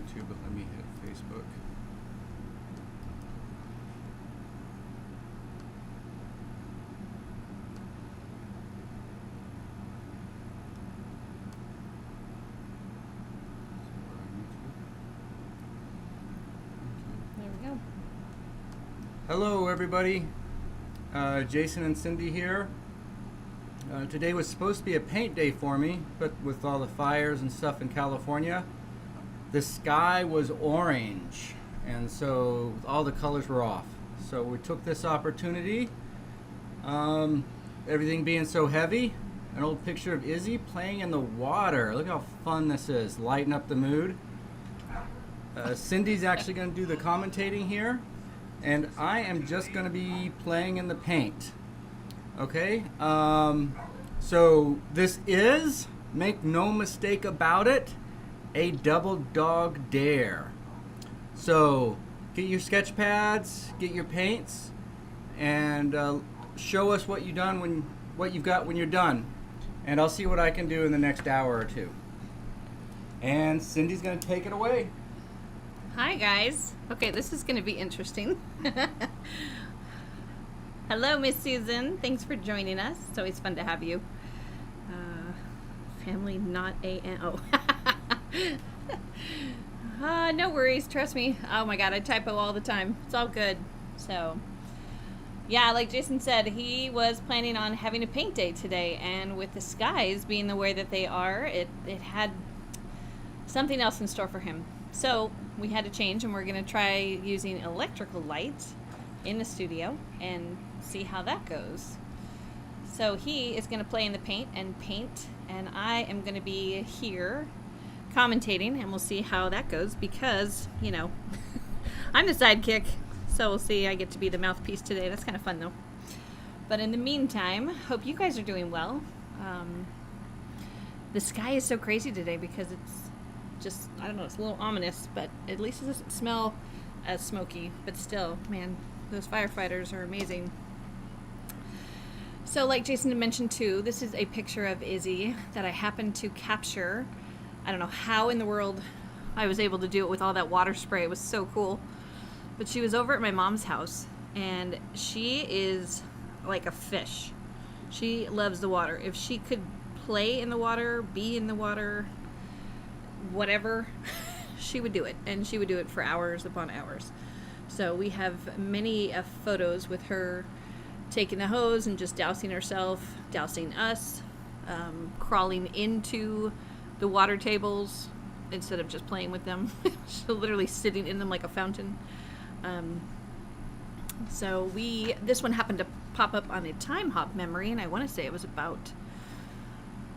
YouTube, but let me hit Facebook. There we go. Hello everybody, Jason and Cindy here. Today was supposed to be a paint day for me, but with all the fires and stuff in California, the sky was orange, and so all the colors were off. So we took this opportunity, everything being so heavy, an old picture of Izzy playing in the water. Look how fun this is, lighten up the mood. Cindy's actually going to do the commentating here, and I am just going to be playing in the paint. Okay, so this is, make no mistake about it, a double dog dare. So get your sketch pads, get your paints, and show us what you've got when you're done, and I'll see what I can do in the next hour or two. And Cindy's going to take it away. Hi guys. Okay, this is going to be interesting. Hello, Miss Susan. Thanks for joining us. It's always fun to have you. Family not A-N-O. No worries. Trust me. Oh my God, I typo all the time. It's all good. So, yeah, like Jason said, he was planning on having a paint day today, and with the skies being the way that they are, it had something else in store for him. So we had to change, and we're going to try using electrical light in the studio and see how that goes. So he is going to play in the paint, and I am going to be here commentating, and we'll see how that goes because, you know, I'm the sidekick, so we'll see. I get to be the mouthpiece today. That's kind of fun though. But in the meantime, hope you guys are doing well. The sky is so crazy today because it's just, I don't know, it's a little ominous, but at least it doesn't smell as smoky. But still, man, those firefighters are amazing. So like Jason had mentioned too, this is a picture of Izzy that I happened to capture. I don't know how in the world I was able to do it with all that water spray. It was so cool. But she was over at my mom's house, and she is like a fish. She loves the water. If she could play in the water, be in the water, whatever, she would do it, and she would do it for hours upon hours. So we have many photos with her taking the hose and just dousing herself, dousing us, crawling into the water tables instead of just playing with them. She's literally sitting in them like a fountain. So this one happened to pop up on a time hop memory, and I want to say it was about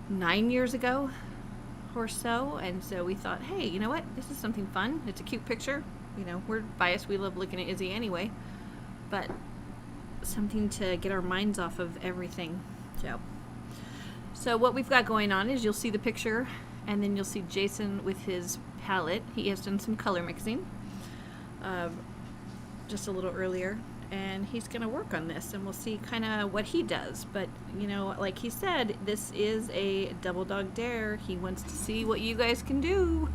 9 years ago or so, and so we thought, hey, you know what, this is something fun. It's a cute picture. You know, we're biased, we love looking at Izzy anyway, but something to get our minds off of everything. So what we've got going on is you'll see the picture, and then you'll see Jason with his palette. He has done some color mixing just a little earlier, and he's going to work on this, and we'll see kind of what he does. But, you know, like he said, this is a double dog dare. He wants to see what you guys can do.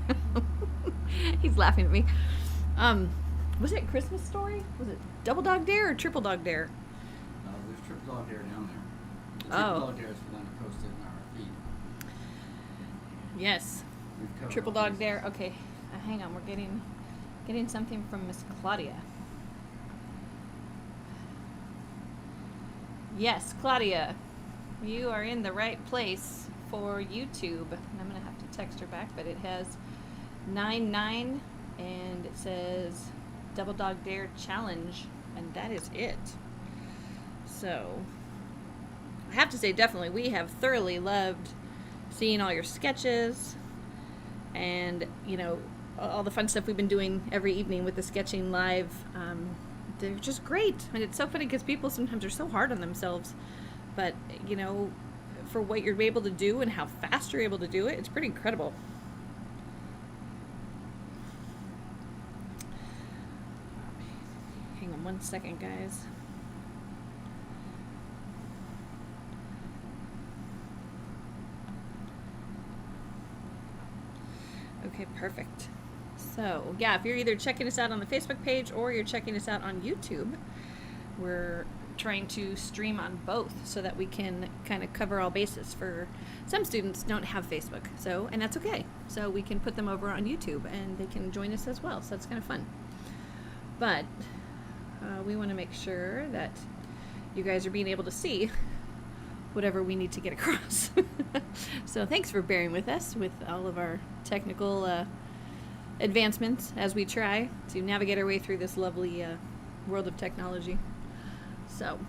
He's laughing at me. Was it Christmas Story? Was it double dog dare or triple dog dare? There's triple dog dare down there. The Oh. triple dog dare is the one that posted in our feed. Yes. We've covered Triple all dog these. dare. Okay. Hang on. We're getting something from Miss Claudia. Yes, Claudia. You are in the right place for YouTube. And I'm going to have to text her back, but it has 99 and it says Double Dog Dare Challenge, and that is it. So I have to say, definitely, we have thoroughly loved seeing all your sketches and, you know, all the fun stuff we've been doing every evening with the sketching live. They're just great. And it's so funny because people sometimes are so hard on themselves. But, you know, for what you're able to do and how fast you're able to do it, it's pretty incredible. Hang on one second, guys. Okay, perfect. So, yeah, if you're either checking us out on the Facebook page or you're checking us out on YouTube, we're trying to stream on both so that we can kind of cover all bases. For some students don't have Facebook, so, and that's okay. So we can put them over on YouTube and they can join us as well. So that's kind of fun. But we want to make sure that you guys are being able to see whatever we need to get across. So thanks for bearing with us with all of our technical advancements as we try to navigate our way through this lovely world of technology. So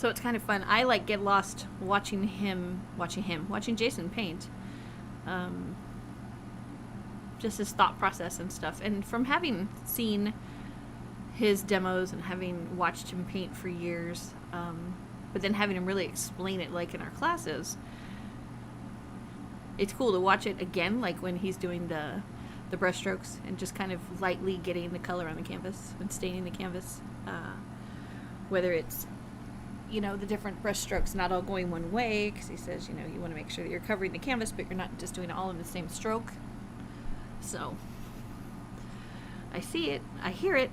it's kind of fun. I like get lost watching Jason paint. Just his thought process and stuff. And from having seen his demos and having watched him paint for years, but then having him really explain it like in our classes, it's cool to watch it again, like when he's doing the brush strokes and just kind of lightly getting the color on the canvas and staining the canvas. Whether it's, the different brush strokes not all going one way, because he says, you want to make sure that you're covering the canvas, but you're not just doing it all in the same stroke. So I see it, I hear it.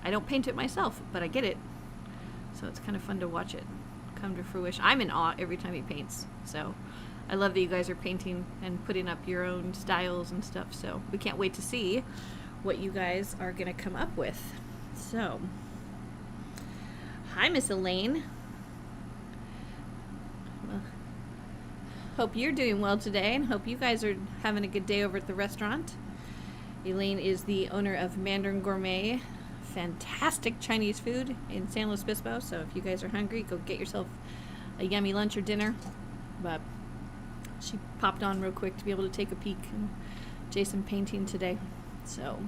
I don't paint it myself, but I get it. So it's kind of fun to watch it come to fruition. I'm in awe every time he paints. So I love that you guys are painting and putting up your own styles and stuff. So we can't wait to see what you guys are going to come up with. So, hi, Miss Elaine. Well, hope you're doing well today, and hope you guys are having a good day over at the restaurant. Elaine is the owner of Mandarin Gourmet, fantastic Chinese food in San Luis Obispo. So if you guys are hungry, go get yourself a yummy lunch or dinner. But she popped on real quick to be able to take a peek at Jason painting today. So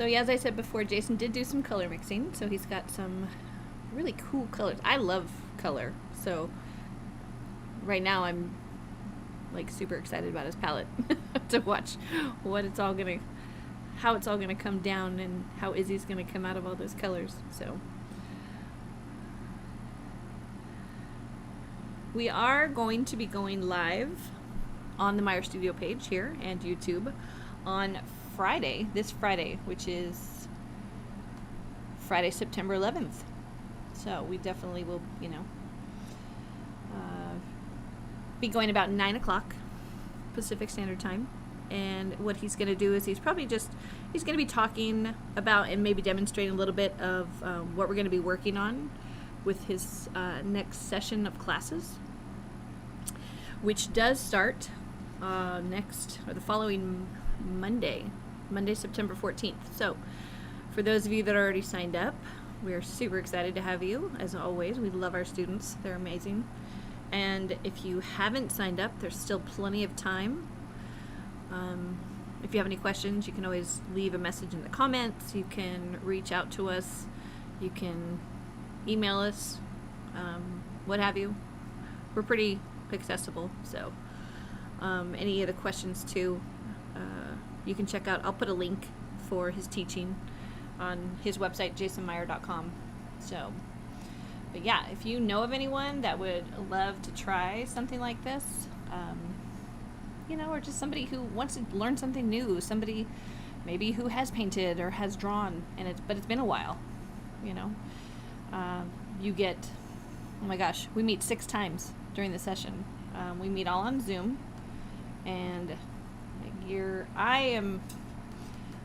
yeah, as I said before, Jason did do some color mixing. So he's got some really cool colors. I love color. So right now I'm like super excited about his palette to watch how it's all gonna come down and how Izzy's gonna come out of all those colors. So we are going to be going live on the Meyer Studio page here and YouTube on this Friday, which is Friday, September 11th. So we definitely will, be going about 9 o'clock Pacific Standard Time. And what he's going to do is he's going to be talking about and maybe demonstrating a little bit of what we're going to be working on with his next session of classes, which does start the following Monday, September 14th. So for those of you that are already signed up, we're super excited to have you. As always, we love our students. They're amazing. And if you haven't signed up, there's still plenty of time. If you have any questions, you can always leave a message in the comments. You can reach out to us. You can email us, what have you. We're pretty accessible. So any of the questions too, you can check out. I'll put a link for his teaching on his website, jasonmeyer.com. So, but yeah, if you know of anyone that would love to try something like this, or just somebody who wants to learn something new, somebody maybe who has painted or has drawn, but it's been a while, you get, oh my gosh, we meet 6 times during the session. We meet all on Zoom, and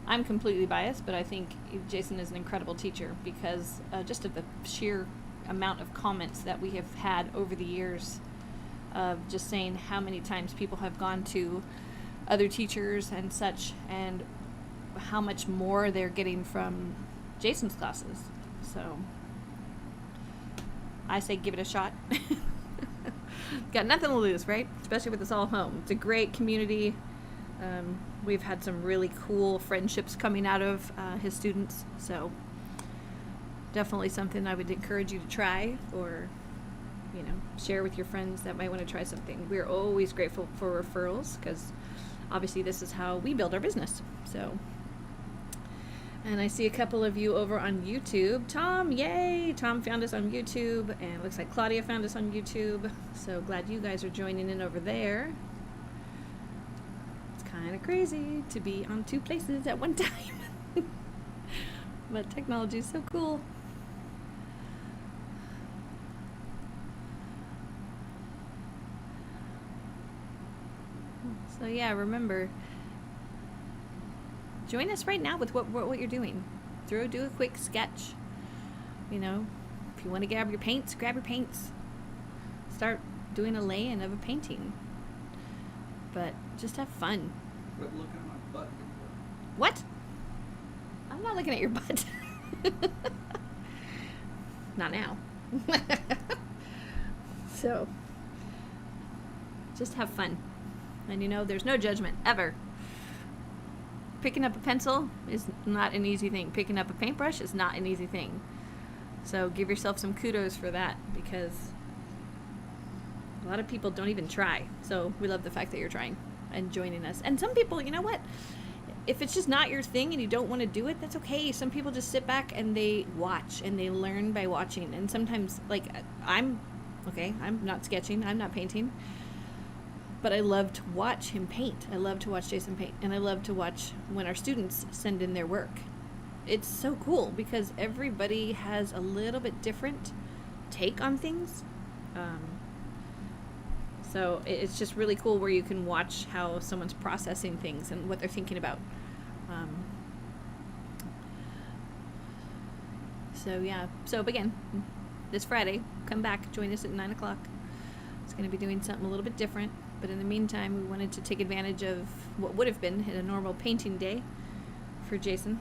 I'm completely biased, but I think Jason is an incredible teacher because just of the sheer amount of comments that we have had over the years of just saying how many times people have gone to other teachers and such, and how much more they're getting from Jason's classes. So I say give it a shot. Got nothing to lose, right? Especially with us all home. It's a great community. We've had some really cool friendships coming out of his students, so definitely something I would encourage you to try, or share with your friends that might want to try something. We're always grateful for referrals because obviously this is how we build our business. So, And I see a couple of you over on YouTube. Tom, yay! Tom found us on YouTube, and it looks like Claudia found us on YouTube. So glad you guys are joining in over there. It's kind of crazy to be on 2 places at one time. But technology is so cool. So yeah, remember, join us right now with what you're doing. Do a quick sketch. You know, if you want to grab your paints, grab your paints. Start doing a lay-in of a painting. But just have fun. Quit looking at my butt. What? I'm not looking at your butt. Not now. So, just have fun. And you know, there's no judgment, ever. Picking up a pencil is not an easy thing. Picking up a paintbrush is not an easy thing. So give yourself some kudos for that, because a lot of people don't even try. So we love the fact that you're trying and joining us. And some people, you know what? If it's just not your thing and you don't want to do it, that's okay. Some people just sit back and they watch and they learn by watching. And sometimes, like, I'm not sketching, I'm not painting, but I love to watch him paint. I love to watch Jason paint. And I love to watch when our students send in their work. It's so cool because everybody has a little bit different take on things. So it's just really cool where you can watch how someone's processing things and what they're thinking about. So yeah, so again, this Friday, come back, join us at 9 o'clock. It's going to be doing something a little bit different, but in the meantime, we wanted to take advantage of what would have been a normal painting day for Jason,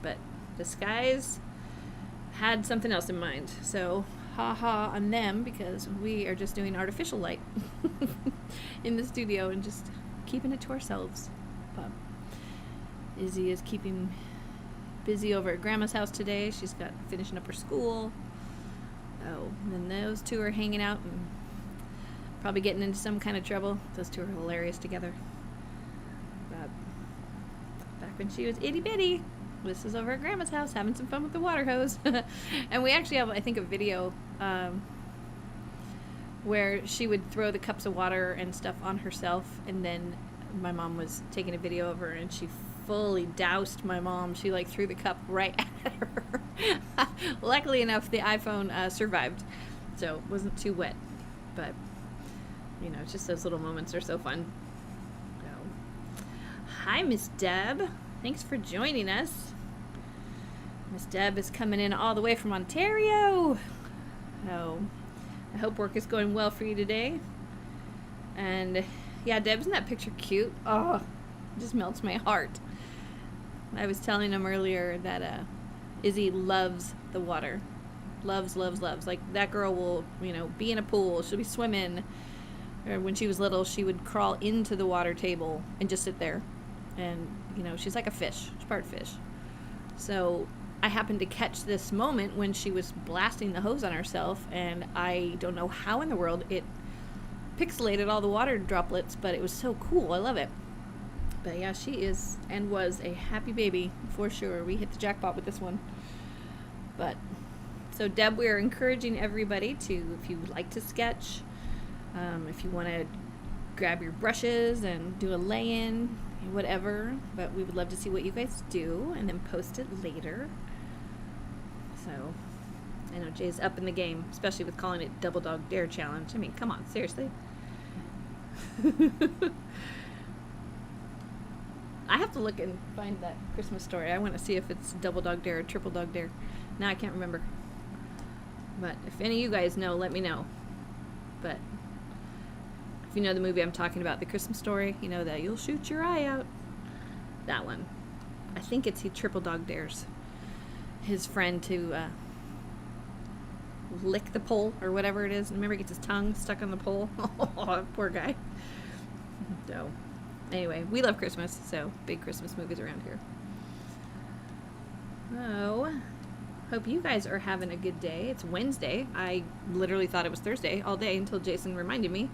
but the skies had something else in mind, so ha on them, because we are just doing artificial light in the studio and just keeping it to ourselves. But Izzy is keeping busy over at Grandma's house today. She's got finishing up her school. Oh, and then those two are hanging out and probably getting into some kind of trouble. Those two are hilarious together. But back when she was itty bitty, this is over at Grandma's house having some fun with the water hose. And we actually have, I think, a video where she would throw the cups of water and stuff on herself, and then my mom was taking a video of her and she fully doused my mom. She like threw the cup right at her. Luckily enough, the iPhone survived, so it wasn't too wet. But you know, just those little moments are so fun. So, hi, Miss Deb. Thanks for joining us. Miss Deb is coming in all the way from Ontario. Oh, I hope work is going well for you today. And yeah, Deb, isn't that picture cute? Oh, it just melts my heart. I was telling him earlier that Izzy loves the water. Loves. Like, that girl will, you know, be in a pool. She'll be swimming. Or when she was little, she would crawl into the water table and just sit there. And, you know, she's like a fish. She's part fish. So I happened to catch this moment when she was blasting the hose on herself, and I don't know how in the world it pixelated all the water droplets, but it was so cool. I love it. But yeah, she is and was a happy baby for sure. We hit the jackpot with this one. But so Deb, we are encouraging everybody to, if you like to sketch, if you want to grab your brushes and do a lay-in, whatever, but we would love to see what you guys do and then post it later. So I know Jay's up in the game, especially with calling it Double Dog Dare Challenge. I mean, come on, seriously. I have to look and find that Christmas story. I want to see if it's Double Dog Dare or Triple Dog Dare. Now I can't remember. But if any of you guys know, let me know. But if you know the movie I'm talking about, the Christmas Story, you know that you'll shoot your eye out. That one. I think he Triple Dog Dares his friend to lick the pole or whatever it is. Remember, he gets his tongue stuck on the pole. Oh, poor guy. So anyway, we love Christmas, so big Christmas movies around here. Oh, hope you guys are having a good day. It's Wednesday. I literally thought it was Thursday all day until Jason reminded me.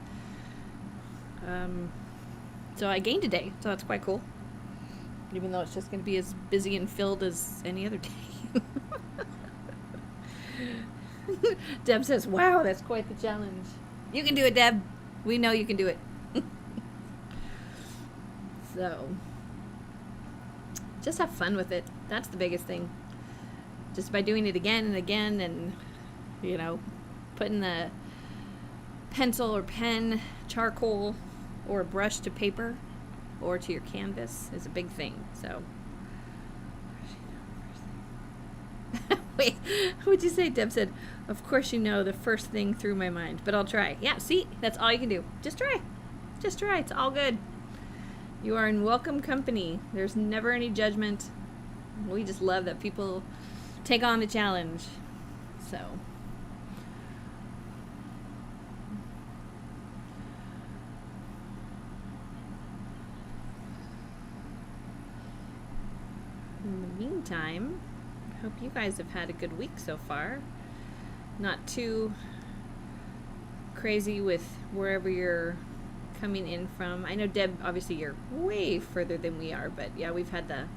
So I gained a day, so that's quite cool. even though it's just going to be as busy and filled as any other day. Deb says, wow, that's quite the challenge. You can do it, Deb. We know you can do it. So, just have fun with it. That's the biggest thing. Just by doing it again and again and, you know, putting the pencil or pen, charcoal, or brush to paper or to your canvas is a big thing. So, wait, what'd you say? Deb said, of course you know the first thing through my mind, but I'll try. Yeah, see, that's all you can do. Just try. Just try. It's all good. You are in welcome company. There's never any judgment. We just love that people take on the challenge. So. In the meantime, I hope you guys have had a good week so far. Not too crazy with wherever you're coming in from. I know, Deb, obviously you're way further than we are, but yeah, we've had the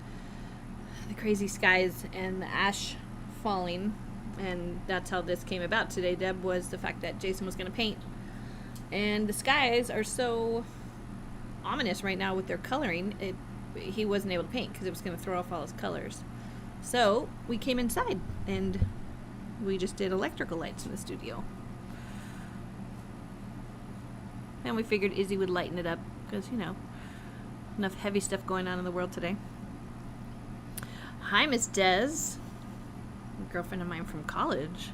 crazy skies and the ash falling, and that's how this came about today, Deb, was the fact that Jason was going to paint. And the skies are so ominous right now with their coloring, he wasn't able to paint because it was going to throw off all his colors. So we came inside and we just did electrical lights in the studio. And we figured Izzy would lighten it up because, you know, enough heavy stuff going on in the world today. Hi, Miss Des, a girlfriend of mine from college.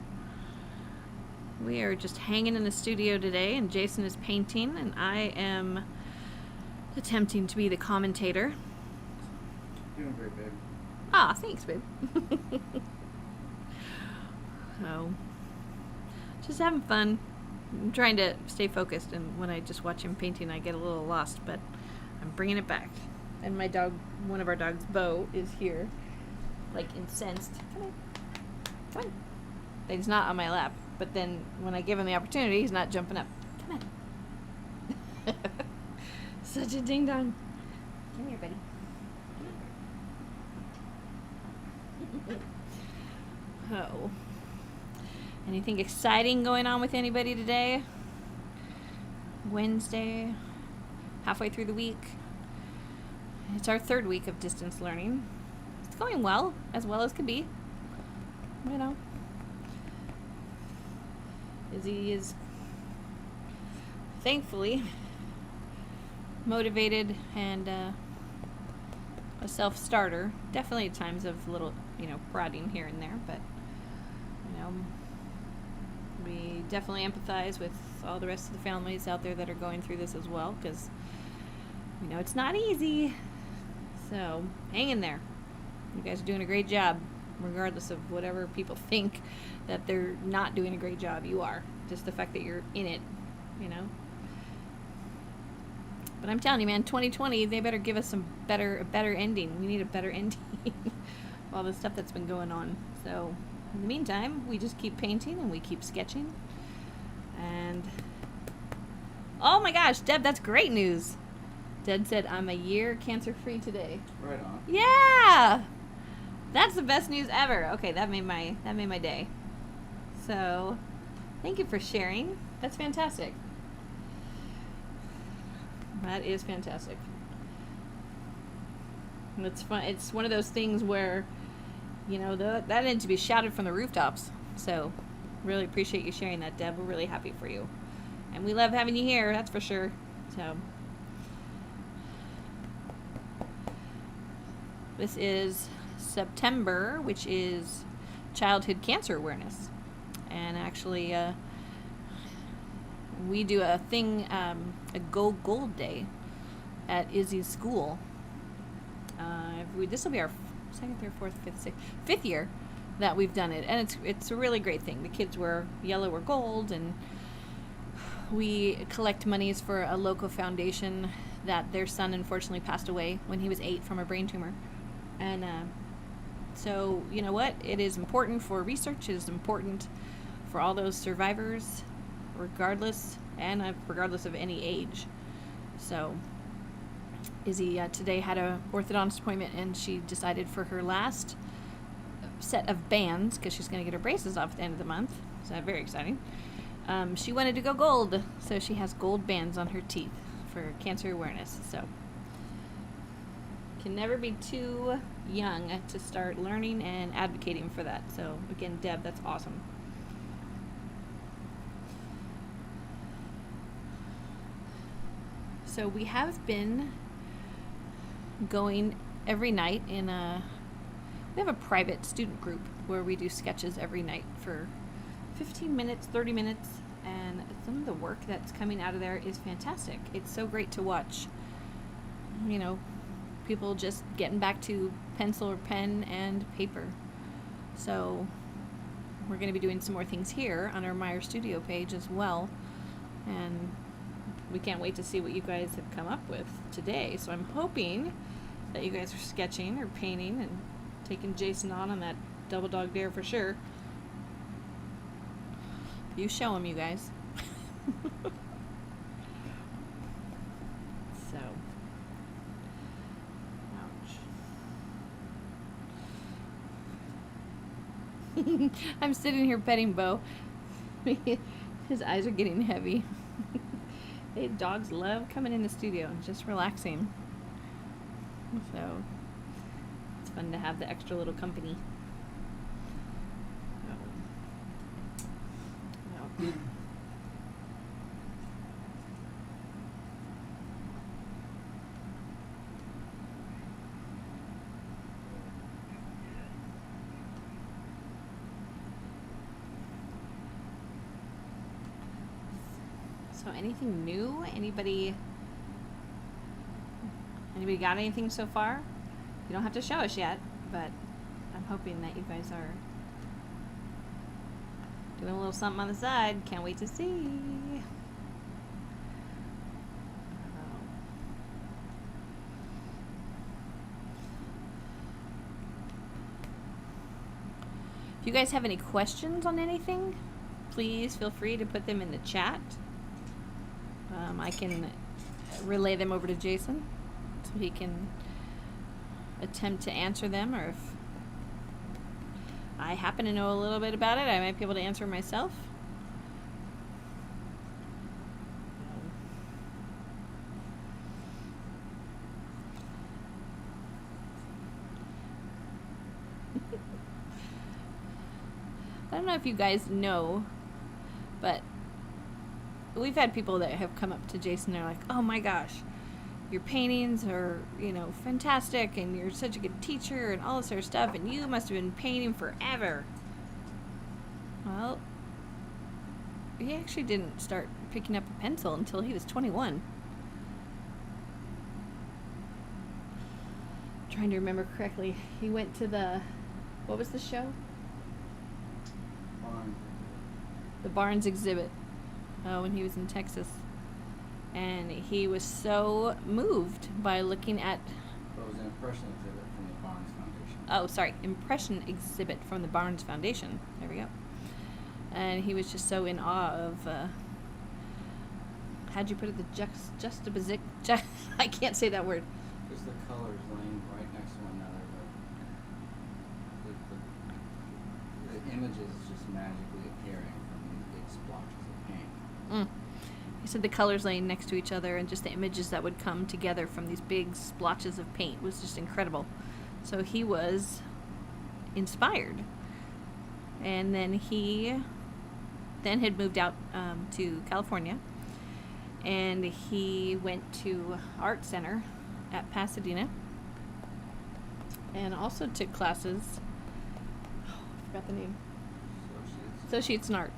We are just hanging in the studio today, and Jason is painting, and I am attempting to be the commentator. Doing great, babe. Ah, thanks, babe. So, just having fun. I'm trying to stay focused, and when I just watch him painting, I get a little lost, but I'm bringing it back. And my dog, one of our dogs, Bo, is here, like incensed. Come on. Come on. And he's not on my lap, but then when I give him the opportunity, he's not jumping up. Come on. Such a ding-dong. Come here, buddy. Oh. Anything exciting going on with anybody today? Wednesday, halfway through the week. It's our third week of distance learning. It's going well as can be. You know. Izzy is thankfully motivated and a self-starter. Definitely at times of little, you know, prodding here and there, but, you know, we definitely empathize with all the rest of the families out there that are going through this as well, because, you know, it's not easy. So, hang in there. You guys are doing a great job, regardless of whatever people think that they're not doing a great job. You are. Just the fact that you're in it, you know. But I'm telling you, man, 2020, they better give us a better ending. We need a better ending. All the stuff that's been going on. So, in the meantime, we just keep painting and we keep sketching. And, oh my gosh, Deb, that's great news. Deb said, I'm a year cancer-free today. Right on. Yeah! That's the best news ever. Okay, that made my day. So, thank you for sharing. That's fantastic. That is fantastic. And it's fun. It's one of those things where, you know, that needs to be shouted from the rooftops. So, really appreciate you sharing that, Deb. We're really happy for you. And we love having you here, that's for sure. So, this is September, which is Childhood Cancer Awareness. And actually, we do a thing, a Go Gold Day at Izzy's school. This will be our second, third, fourth, fifth, sixth, fifth year that we've done it, and it's a really great thing. The kids wear yellow or gold, and we collect monies for a local foundation that their son unfortunately passed away when he was 8 from a brain tumor. And so, you know what? It is important for research. It is important for all those survivors, regardless of any age. So Izzy today had a orthodontist appointment, and she decided for her last set of bands, because she's going to get her braces off at the end of the month, so that's very exciting. She wanted to go gold, so she has gold bands on her teeth for cancer awareness. So can never be too young to start learning and advocating for that. So again, Deb, that's awesome. So we have been going every night we have a private student group where we do sketches every night for 15 minutes, 30 minutes, and some of the work that's coming out of there is fantastic. It's so great to watch, people just getting back to pencil or pen and paper. So we're going to be doing some more things here on our Meyer Studio page as well, and we can't wait to see what you guys have come up with today. So I'm hoping that you guys are sketching or painting and taking Jason on that double dog dare for sure. You show him, you guys. So, ouch. I'm sitting here petting Bo. His eyes are getting heavy. Hey, dogs love coming in the studio and just relaxing. So, it's fun to have the extra little company. Oh. So anything new? Anybody got anything so far? You don't have to show us yet, but I'm hoping that you guys are doing a little something on the side. Can't wait to see. If you guys have any questions on anything, please feel free to put them in the chat. I can relay them over to Jason so he can attempt to answer them, or if I happen to know a little bit about it, I might be able to answer myself. I don't know if you guys know, but we've had people that have come up to Jason and they're like, oh my gosh, your paintings are, fantastic, and you're such a good teacher and all this sort of stuff, and you must have been painting forever. Well, he actually didn't start picking up a pencil until he was 21. I'm trying to remember correctly. He went to what was the show? The Barnes exhibit. When he was in Texas, and he was so moved by looking at. It was an impression exhibit from the Barnes Foundation. Oh, sorry, impression exhibit from the Barnes Foundation. There we go. And he was just so in awe of. How'd you put it? The juxtaposition. I can't say that word. Just the colors laying right next to one another, but the images just magically appearing from these big splotches of paint. He said the colors laying next to each other and just the images that would come together from these big splotches of paint was just incredible. So he was inspired. And then he had moved out to California, and he went to Art Center at Pasadena and also took classes. Oh, I forgot the name. Associates in Art.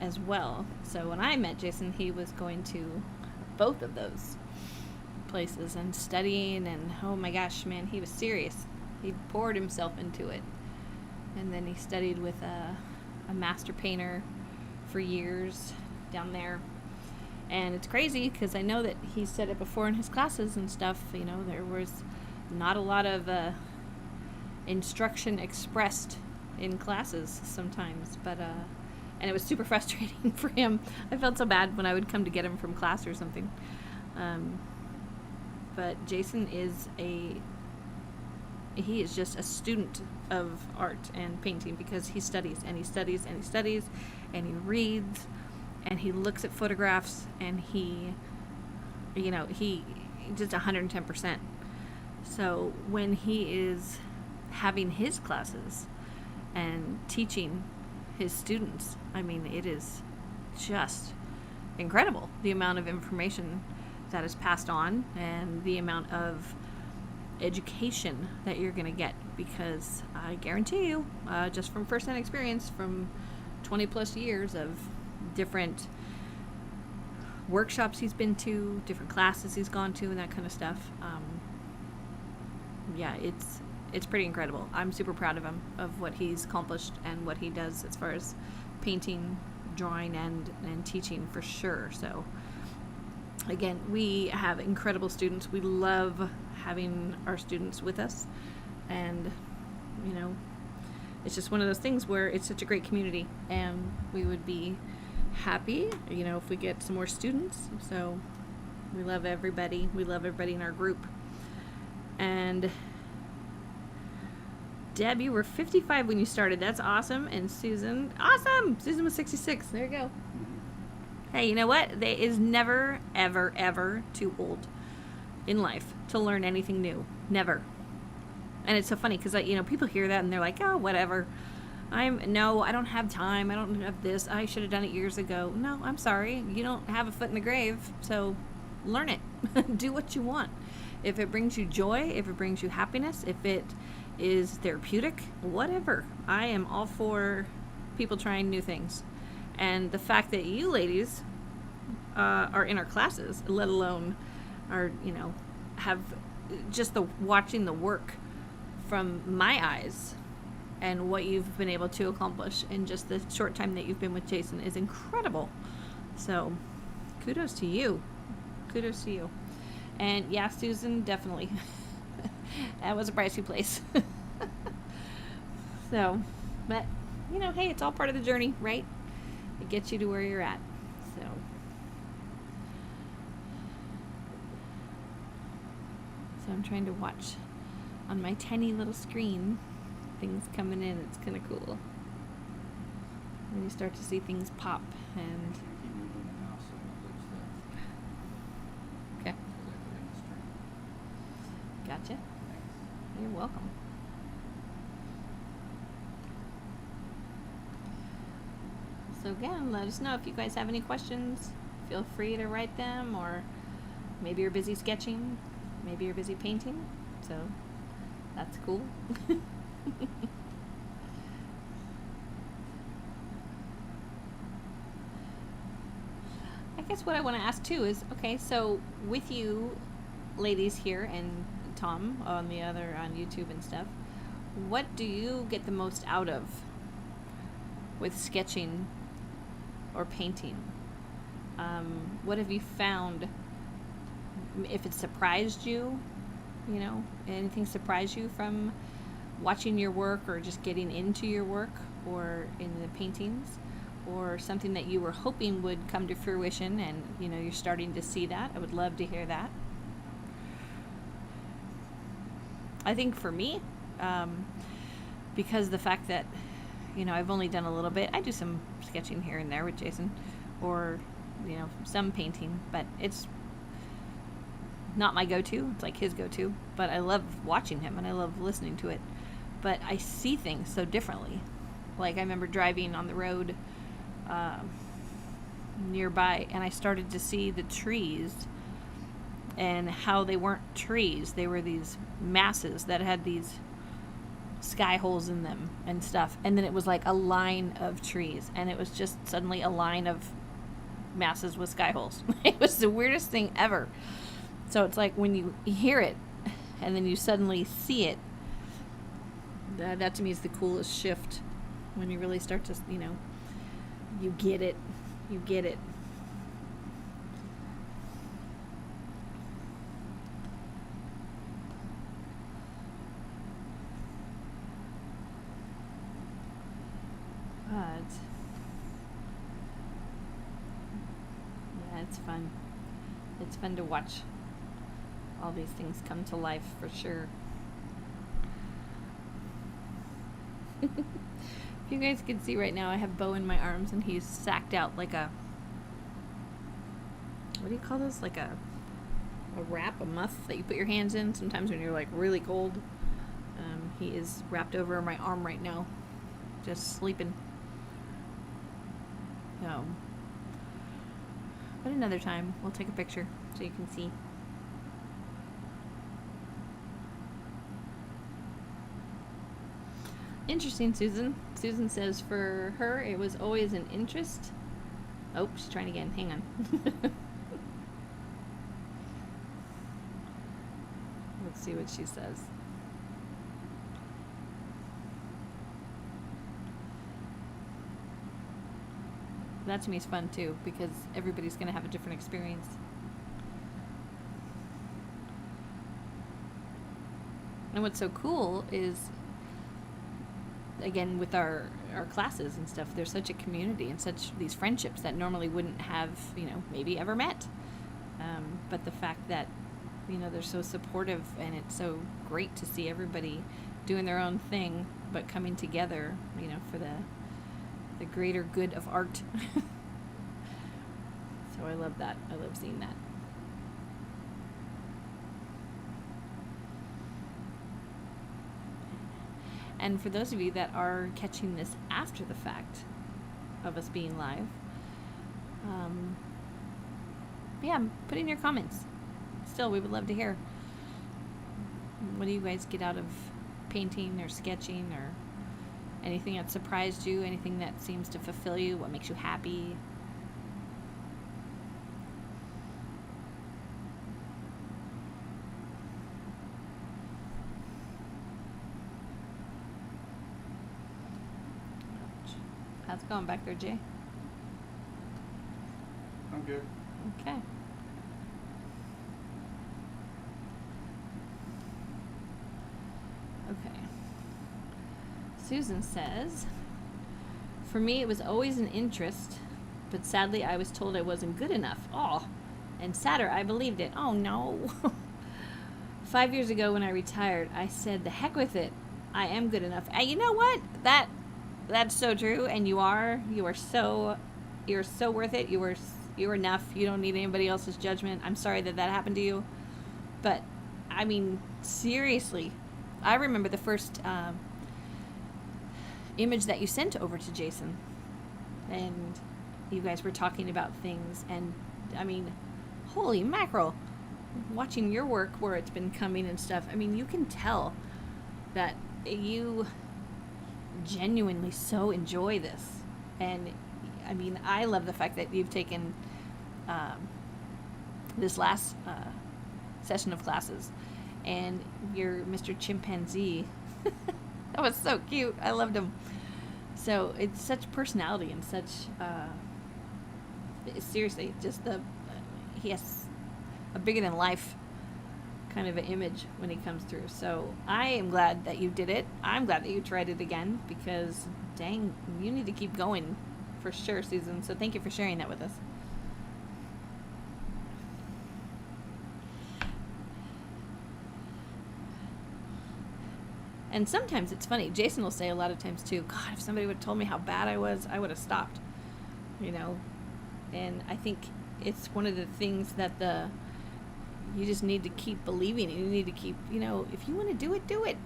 As well. So when I met Jason, he was going to both of those places and studying, and oh my gosh, man, he was serious. He poured himself into it. And then he studied with a master painter for years down there. And it's crazy because I know that he said it before in his classes and stuff, there was not a lot of instruction expressed in classes sometimes, but and it was super frustrating for him. I felt so bad when I would come to get him from class or something. but Jason is he is just a student of art and painting, because he studies and he studies and he studies and he reads and he looks at photographs, and he just 110%. So when he is having his classes and teaching his students, I mean, it is just incredible, the amount of information that is passed on and the amount of education that you're going to get, because I guarantee you, just from first-hand experience from 20 plus years of different workshops he's been to, different classes he's gone to, and that kind of stuff, yeah, it's pretty incredible. I'm super proud of him, of what he's accomplished and what he does as far as painting, drawing, and teaching, for sure. So again, we have incredible students. We love having our students with us, and it's just one of those things where it's such a great community, and we would be happy if we get some more students. So we love everybody. We love everybody in our group. And Deb, you were 55 when you started. That's awesome. And Susan, awesome. Susan was 66. There you go. Hey, you know what? There is never, ever, ever too old in life to learn anything new. Never. And it's so funny because people hear that and they're like, oh, whatever. I don't have time. I don't have this. I should have done it years ago. No, I'm sorry. You don't have a foot in the grave. So learn it. Do what you want. If it brings you joy, if it brings you happiness, if it is therapeutic, whatever. I am all for people trying new things. And the fact that you ladies are in our classes, let alone are, have just watching the work from my eyes and what you've been able to accomplish in just the short time that you've been with Jason is incredible. So kudos to you. Kudos to you. And yeah, Susan, definitely. That was a pricey place. So, but, hey, it's all part of the journey, right? It gets you to where you're at. So I'm trying to watch on my tiny little screen things coming in. It's kind of cool. When you start to see things pop and... Okay. Gotcha. You're welcome. So again, let us know if you guys have any questions. Feel free to write them, or maybe you're busy sketching, maybe you're busy painting, so that's cool. I guess what I want to ask too is, okay, so with you ladies here and Tom on YouTube and stuff, what do you get the most out of with sketching or painting? What have you found? If it surprised you, anything surprised you from watching your work or just getting into your work or in the paintings, or something that you were hoping would come to fruition and you're starting to see that? I would love to hear that. I think for me, because the fact that I've only done a little bit. I do some sketching here and there with Jason, or some painting, but it's not my go-to. It's like his go-to, but I love watching him and I love listening to it. But I see things so differently. Like I remember driving on the road nearby, and I started to see the trees and how they weren't trees. They were these masses that had these sky holes in them and stuff, and then it was like a line of trees, and it was just suddenly a line of masses with sky holes. It was the weirdest thing ever. So it's like when you hear it and then you suddenly see it, that to me is the coolest shift, when you really start to you get it. It's fun. It's fun to watch all these things come to life for sure. If you guys can see right now, I have Bo in my arms and he's sacked out like a, what do you call this? Like a wrap, a muff that you put your hands in sometimes when you're like really cold. He is wrapped over my arm right now, just sleeping. So, but another time we'll take a picture so you can see. Interesting, Susan. Susan says for her it was always an interest. Oh, she's trying again. Hang on. Let's see what she says. That to me is fun too, because everybody's going to have a different experience. And what's so cool is, again, with our classes and stuff, there's such a community and such these friendships that normally wouldn't have, maybe ever met. But the fact that, they're so supportive, and it's so great to see everybody doing their own thing, but coming together, for the greater good of art. So I love that. I love seeing that. And for those of you that are catching this after the fact of us being live, put in your comments. Still, we would love to hear. What do you guys get out of painting or sketching, or anything that surprised you, anything that seems to fulfill you, what makes you happy? How's it going back there, Jay? I'm good. Okay. Okay. Susan says, for me it was always an interest, but sadly I was told I wasn't good enough. Oh, and sadder, I believed it. Oh no. 5 years ago when I retired, I said, the heck with it. I am good enough. And you know what? That's so true, and you are so worth it. You're enough. You don't need anybody else's judgment. I'm sorry that happened to you, but I mean, seriously, I remember the first image that you sent over to Jason, and you guys were talking about things, and I mean, holy mackerel, watching your work where it's been coming and stuff, I mean, you can tell that you genuinely so enjoy this. And I mean, I love the fact that you've taken this last session of classes, and your Mr. Chimpanzee that was so cute. I loved him. So it's such personality and such seriously, just he has a bigger than life kind of an image when he comes through. So I am glad that you did it. I'm glad that you tried it again, because dang, you need to keep going for sure, Susan. So thank you for sharing that with us. And sometimes it's funny. Jason will say a lot of times too, God, if somebody would have told me how bad I was, I would have stopped. And I think it's one of the things that you just need to keep believing. You need to keep, if you want to do it, do it.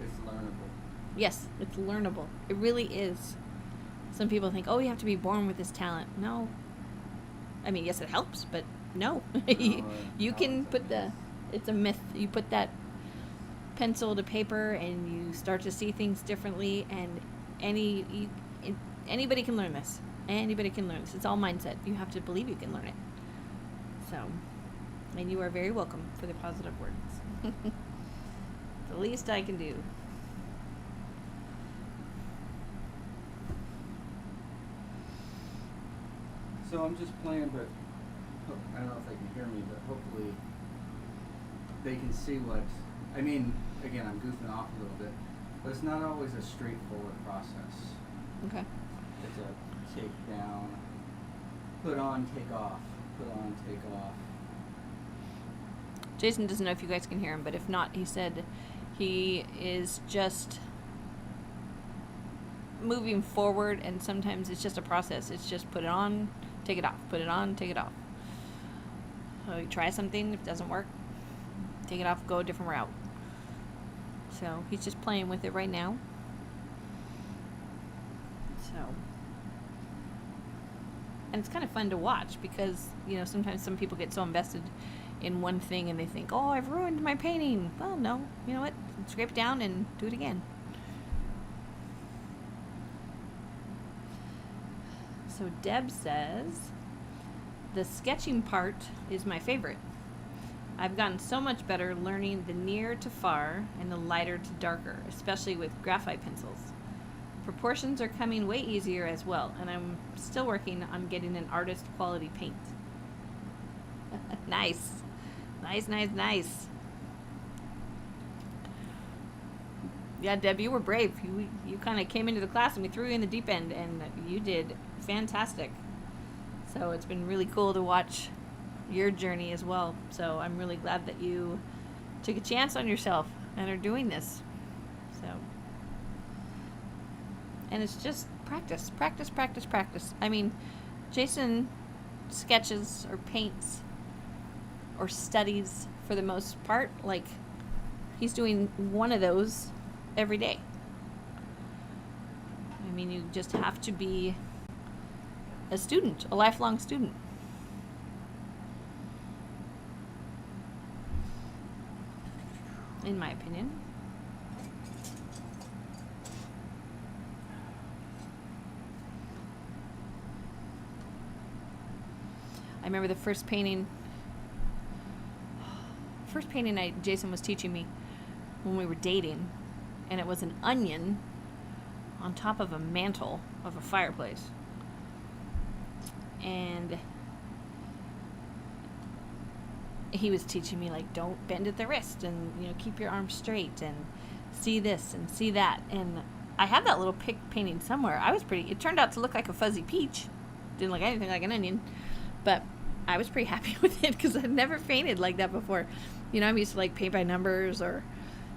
It's learnable. Yes, it's learnable. It really is. Some people think, oh, you have to be born with this talent. No. I mean, yes, it helps, but no. You can put it's a myth. You put that pencil to paper and you start to see things differently, and anybody can learn this. Anybody can learn this. It's all mindset. You have to believe you can learn it. So, and you are very welcome for the positive words. The least I can do. So I'm just playing, but I don't know if they can hear me, but hopefully they can see what, I mean, again, I'm goofing off a little bit, but it's not always a straightforward process. Okay. It's a take down, put on, take off, put on, take off. Jason doesn't know if you guys can hear him, but if not, he said he is just moving forward, and sometimes it's just a process. It's just put it on, take it off, put it on, take it off. So you try something, if it doesn't work, take it off, go a different route. So he's just playing with it right now. So, and it's kind of fun to watch because, you know, sometimes some people get so invested in one thing and they think, oh, I've ruined my painting. Well, no, you know what? Scrape it down and do it again. So Deb says, the sketching part is my favorite. I've gotten so much better learning the near to far and the lighter to darker, especially with graphite pencils. Proportions are coming way easier as well, and I'm still working on getting an artist quality paint. Nice. Nice. Yeah, Deb, you were brave. You kind of came into the class and we threw you in the deep end, and you did fantastic. So it's been really cool to watch your journey as well. So I'm really glad that you took a chance on yourself and are doing this. So, and it's just practice. I mean, Jason sketches or paints or studies for the most part. Like, he's doing one of those every day. I mean, you just have to be a student, a lifelong student. In my opinion. I remember the first painting Jason was teaching me when we were dating, and it was an onion on top of a mantle of a fireplace. And he was teaching me, like, don't bend at the wrist, and, you know, keep your arms straight, and see this and see that. And I had that little painting somewhere. It turned out to look like a fuzzy peach. Didn't look anything like an onion, but I was pretty happy with it because I'd never painted like that before. You know, I'm used to, like, paint by numbers, or,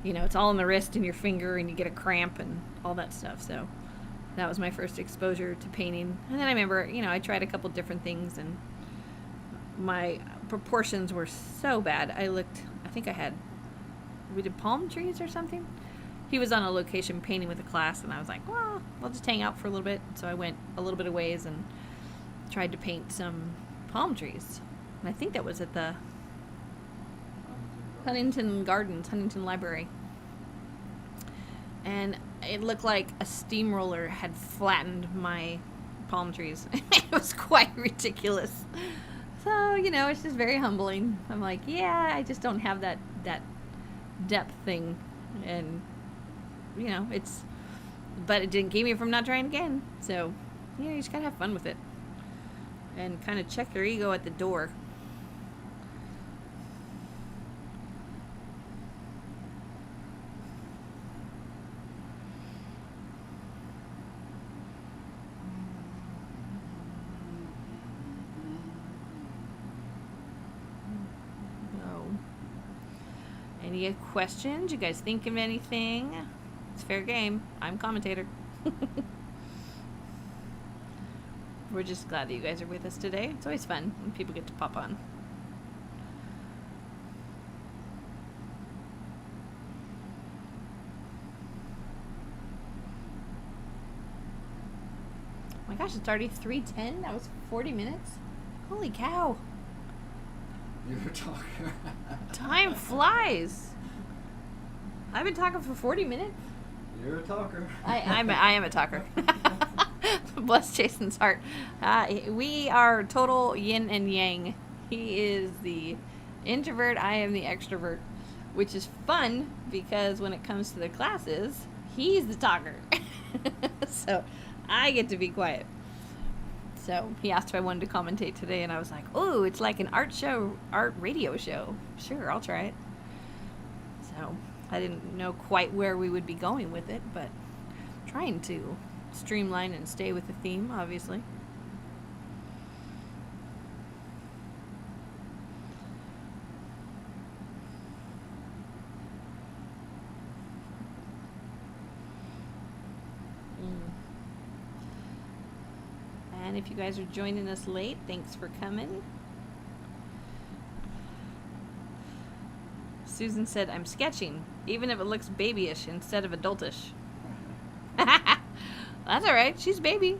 you know, it's all in the wrist and your finger and you get a cramp and all that stuff. So that was my first exposure to painting. And then I remember, you know, I tried a couple different things, and my proportions were so bad. We did palm trees or something. He was on a location painting with a class, and I was like, well, I'll just hang out for a little bit. So I went a little bit of ways and tried to paint some palm trees. And I think that was at the Huntington Library. And it looked like a steamroller had flattened my palm trees. It was quite ridiculous. So, you know, it's just very humbling. I'm like, yeah, I just don't have that depth thing. And, you know, but it didn't keep me from not trying again. So, you just gotta have fun with it. And kind of check your ego at the door. Any questions? You guys think of anything? It's fair game. I'm commentator. We're just glad that you guys are with us today. It's always fun when people get to pop on. Oh my gosh, it's already 3:10. That was 40 minutes. Holy cow. You're a talker. Time flies. I've been talking for 40 minutes. You're a talker. I am a talker. Bless Jason's heart. We are total yin and yang. He is the introvert. I am the extrovert, which is fun because when it comes to the classes, he's the talker. So I get to be quiet. So he asked if I wanted to commentate today, and I was like, oh, it's like an art radio show. Sure, I'll try it. So I didn't know quite where we would be going with it, but trying to streamline and stay with the theme, obviously. And if you guys are joining us late, thanks for coming. Susan said, I'm sketching, even if it looks babyish instead of adultish. That's all right. She's baby.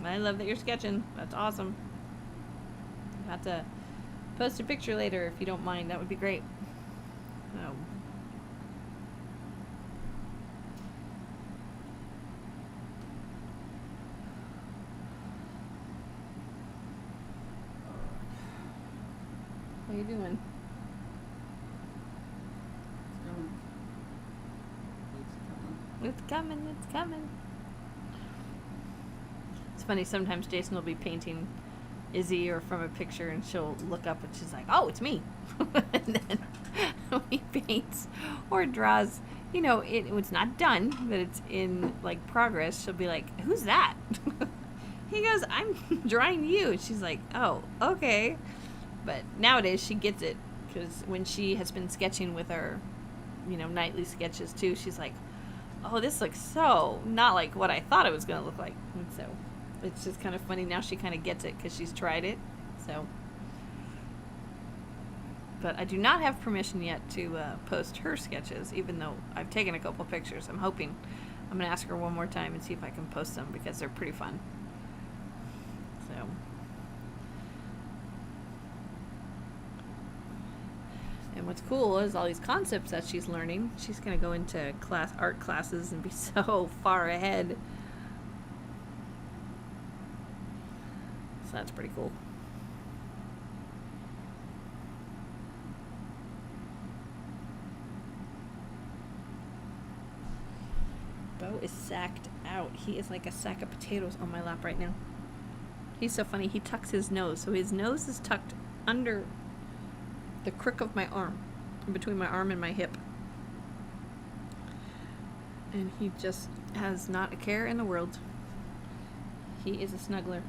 I love that you're sketching. That's awesome. You'll have to post a picture later if you don't mind. That would be great. Oh. What are you doing? It's coming, it's coming. It's funny, sometimes Jason will be painting Izzy or from a picture and she'll look up and she's like, oh, it's me. And then when he paints or draws, you know, it's not done, but it's in like progress, she'll be like, who's that? He goes, I'm drawing you. She's like, oh, okay. But nowadays she gets it, because when she has been sketching with her, you know, nightly sketches too, she's like, oh, this looks so not like what I thought it was going to look like. And so it's just kind of funny. Now she kind of gets it because she's tried it. So, but I do not have permission yet to post her sketches, even though I've taken a couple pictures. I'm hoping. I'm going to ask her one more time and see if I can post them, because they're pretty fun. So. And what's cool is all these concepts that she's learning. She's going to go into art classes and be so far ahead. So that's pretty cool. Bo is sacked out. He is like a sack of potatoes on my lap right now. He's so funny. He tucks his nose. So his nose is tucked under the crook of my arm, between my arm and my hip. And he just has not a care in the world. He is a snuggler.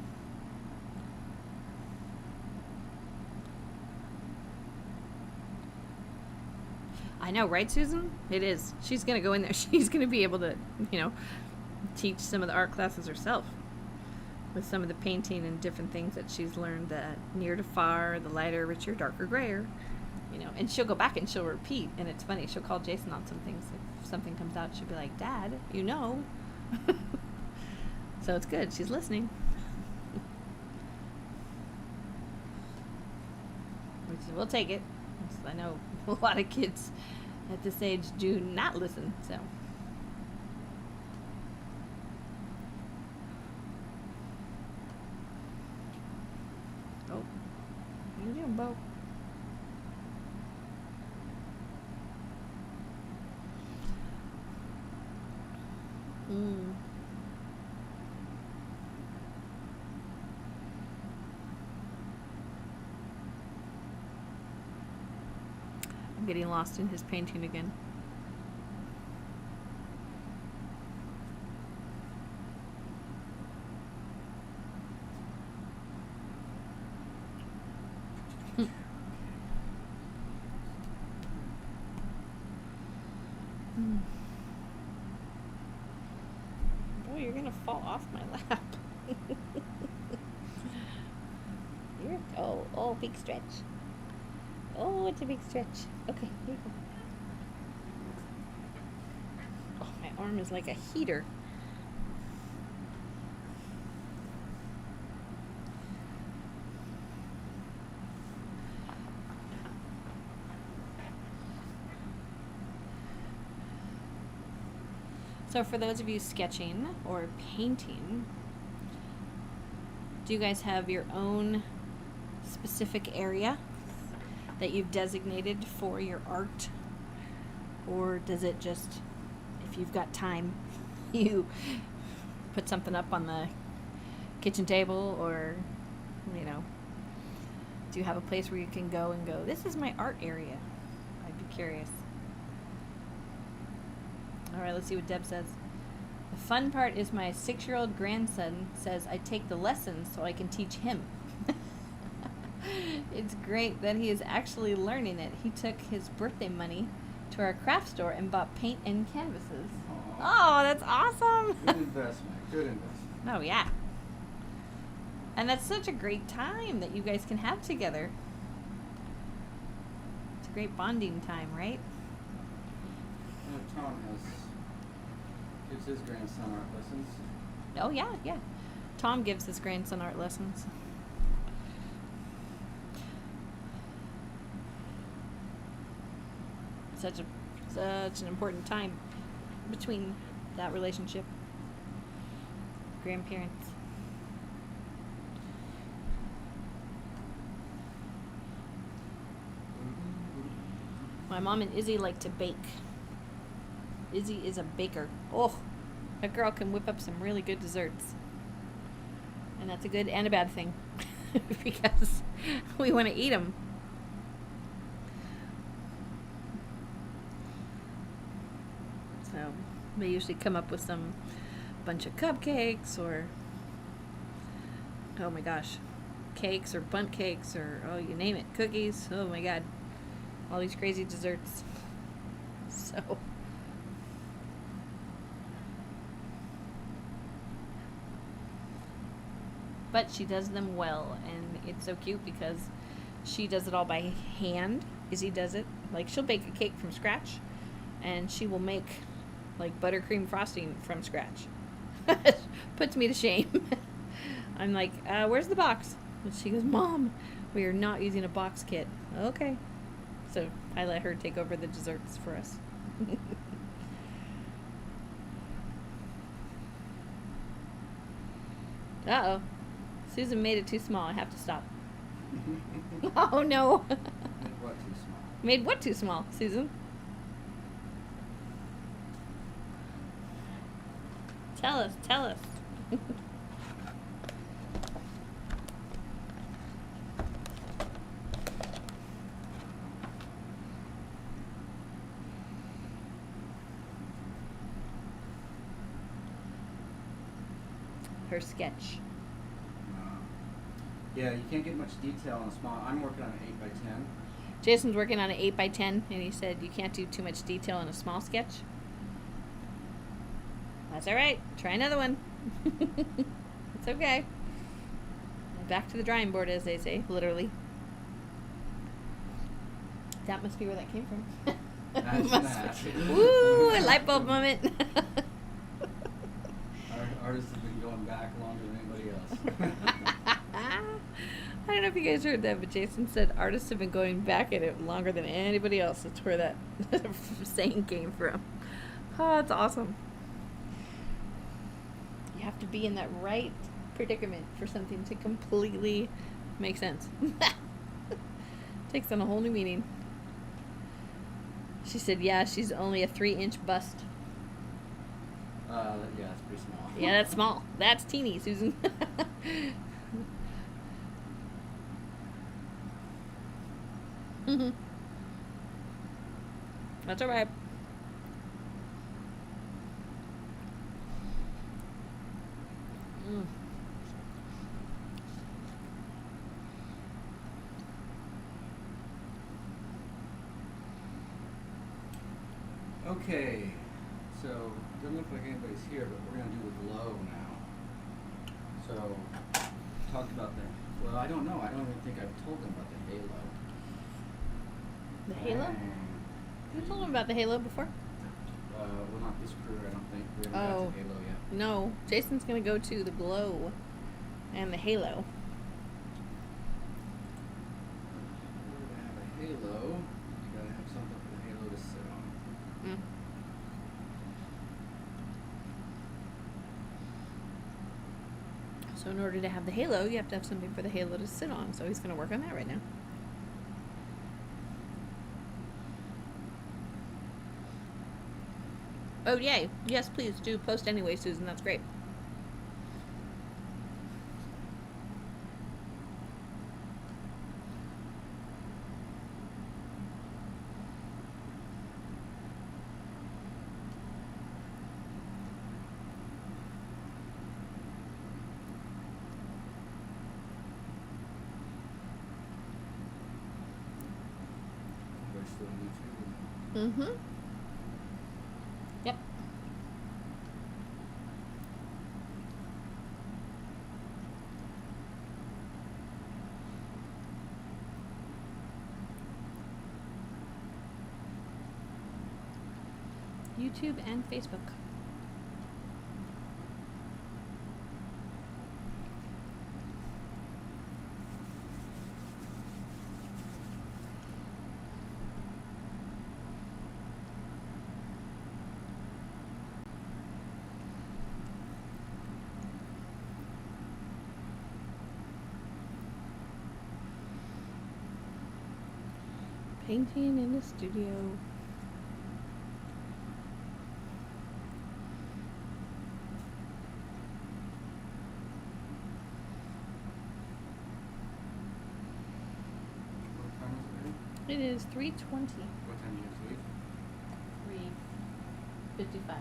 I know, right, Susan? It is. She's going to go in there. She's going to be able to, you know, teach some of the art classes herself with some of the painting and different things that she's learned, the near to far, the lighter, richer, darker, grayer, you know, and she'll go back and she'll repeat. And it's funny. She'll call Jason on some things. If something comes out, she'll be like, Dad, you know. So it's good. She's listening. We'll take it. I know a lot of kids at this age do not listen, so. Oh, what are you doing, Bo? I'm getting lost in his painting again. Boy, you're gonna fall off my lap. Oh, big stretch. Oh, it's a big stretch. Okay, here you go. Oh, my arm is like a heater. So for those of you sketching or painting, do you guys have your own specific area that you've designated for your art? Or does it just, if you've got time, you put something up on the kitchen table, or, you know, do you have a place where you can go and go, this is my art area? I'd be curious. All right, let's see what Deb says. The fun part is my 6-year-old grandson says I take the lessons so I can teach him. It's great that he is actually learning it. He took his birthday money to our craft store and bought paint and canvases. Aw. Oh, that's awesome. Good investment. Good investment. Oh, yeah. And that's such a great time that you guys can have together. It's a great bonding time, right? Tom gives his grandson art lessons. Oh, yeah, yeah. Tom gives his grandson art lessons. Such an important time between that relationship. Grandparents. My mom and Izzy like to bake. Izzy is a baker. Oh, that girl can whip up some really good desserts. And that's a good and a bad thing because we want to eat them. So they usually come up with some bunch of cupcakes or, oh my gosh, cakes or bundt cakes or, oh, you name it, cookies. Oh my God, all these crazy desserts. So but she does them well, and it's so cute because she does it all by hand. Izzy does it like she'll bake a cake from scratch, and she will make like buttercream frosting from scratch. Puts me to shame. I'm like, where's the box? And she goes, Mom, we are not using a box kit. Okay. So I let her take over the desserts for us. Uh-oh. Susan made it too small. I have to stop. Oh, no. Made what too small? Made what too small, Susan? Tell us, tell us. Her sketch. Yeah, you can't get much detail on a small. I'm working on an 8x10. Jason's working on an 8x10, and he said you can't do too much detail in a small sketch. That's all right. Try another one. It's okay. Back to the drawing board, as they say, literally. That must be where that came from. That's Woo! A light bulb moment. Our artists have been going back longer than anybody else. I don't know if you guys heard that, but Jason said artists have been going back at it longer than anybody else. That's where that saying came from. Oh, it's awesome. You have to be in that right predicament for something to completely make sense. Takes on a whole new meaning. She said, yeah, she's only a 3-inch bust. Yeah, it's pretty small. Yeah, that's small. That's teeny, Susan. That's all right. Okay, so doesn't look like anybody's here, but we're gonna do the glow now. So talked about the. Well, I don't know. I don't even think I've told them about the halo. The halo? Dang. You told him about the halo before? Well, not this crew. I don't think we haven't got Oh. to halo yet. No. Jason's going to go to the glow and the halo. In order to have a halo, you gotta have something for the halo to sit on. Mm. So in order to have the halo, you have to have something for the halo to sit on. So he's going to work on that right now. Oh, yay. Yes, please do post anyway, Susan. That's great. We're still on YouTube. Mm-hmm. Yep. YouTube and Facebook. Painting in the studio. What time is it? It is 3:20. What time do you guys leave? 3:55.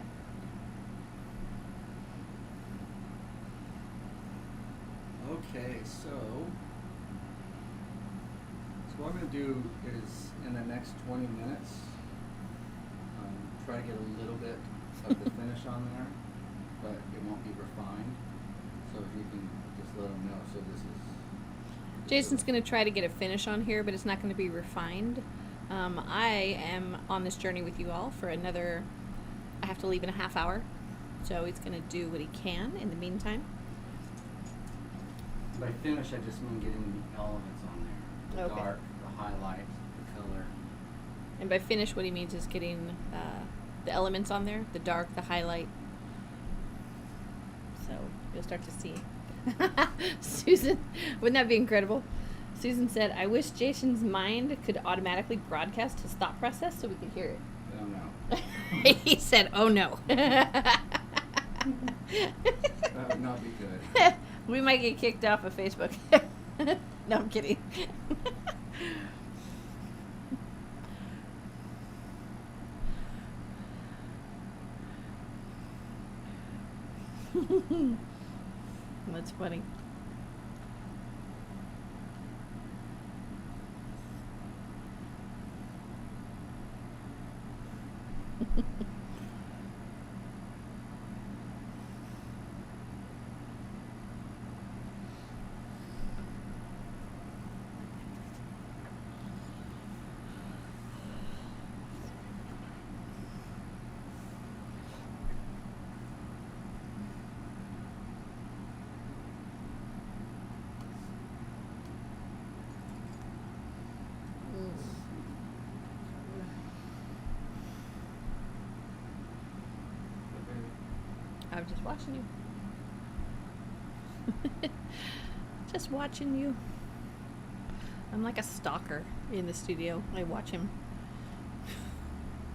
Okay, so what I'm going to do is in the next 20 minutes, try to get a little bit of the finish on there, but it won't be refined. So if you can just let them know. So this is... Jason's going to try to get a finish on here, but it's not going to be refined. I am on this journey with you all for another, I have to leave in a half hour. So he's going to do what he can in the meantime. By finish, I just mean getting the elements on there. The Okay. dark, the highlight, the color. And by finish, what he means is getting the elements on there, the dark, the highlight. So you'll start to see. Susan, wouldn't that be incredible? Susan said, I wish Jason's mind could automatically broadcast his thought process so we could hear it. I don't know. He said, oh no. That would not be good. We might get kicked off of Facebook. No, I'm kidding. That's funny. I'm just watching you. Just watching you. I'm like a stalker in the studio. I watch him.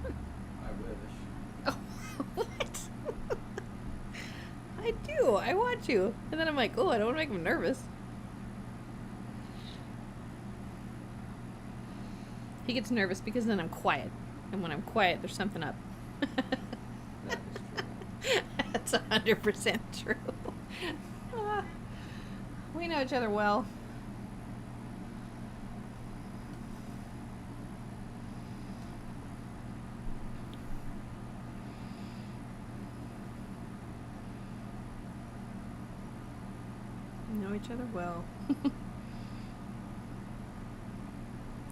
I wish. Oh, what? I do. I watch you. And then I'm like, oh, I don't want to make him nervous. He gets nervous because then I'm quiet. And when I'm quiet, there's something up. That is true. That's 100% true. We know each other well. We know each other well.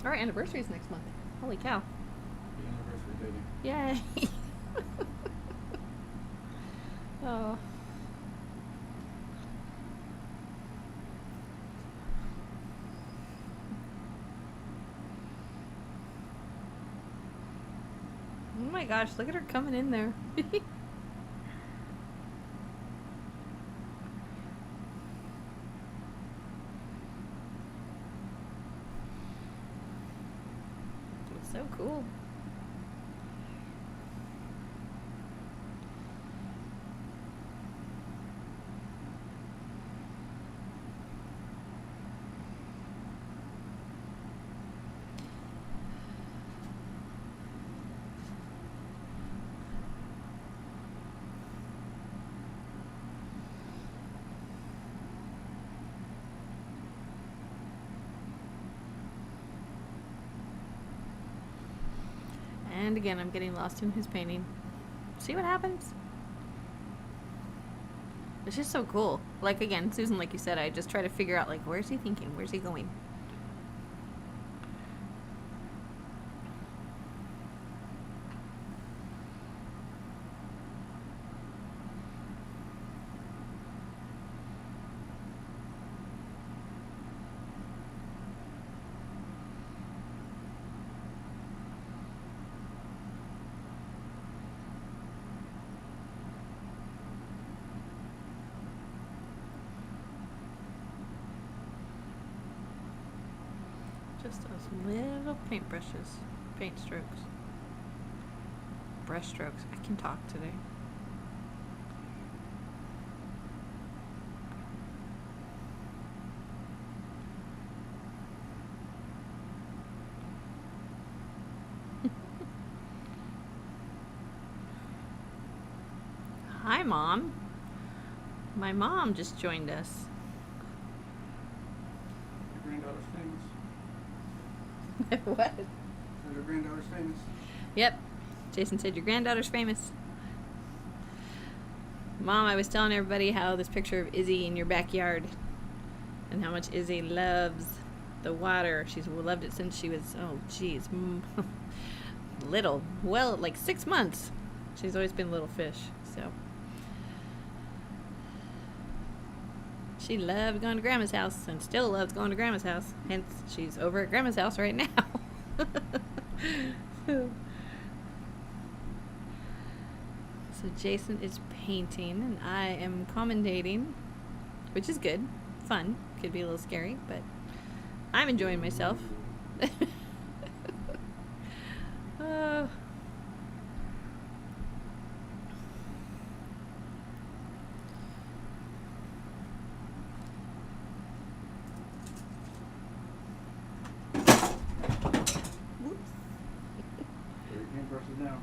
Our anniversary is next month. Holy cow. The anniversary, baby. Yay. Oh. Oh my gosh, look at her coming in there. It's so cool. and again, I'm getting lost in his painting. See what happens? It's just so cool. Like, again, Susan, like you said, I just try to figure out, like, where's he thinking? Where's he going? Just those little paintbrushes, paint strokes, brush strokes. I can talk today. Hi, Mom. My mom just joined us. Your granddaughter's famous. What? Your granddaughter's famous. Yep. Jason said your granddaughter's famous. Mom, I was telling everybody how this picture of Izzy in your backyard and how much Izzy loves the water. She's loved it since she was, oh, geez, little. Well, like 6 months. She's always been a little fish, so. She loved going to Grandma's house and still loves going to Grandma's house. Hence, she's over at Grandma's house right now. So Jason is painting and I am commentating, which is good. Fun. Could be a little scary, but I'm enjoying myself. uh, Whoops. Put your paintbrushes down.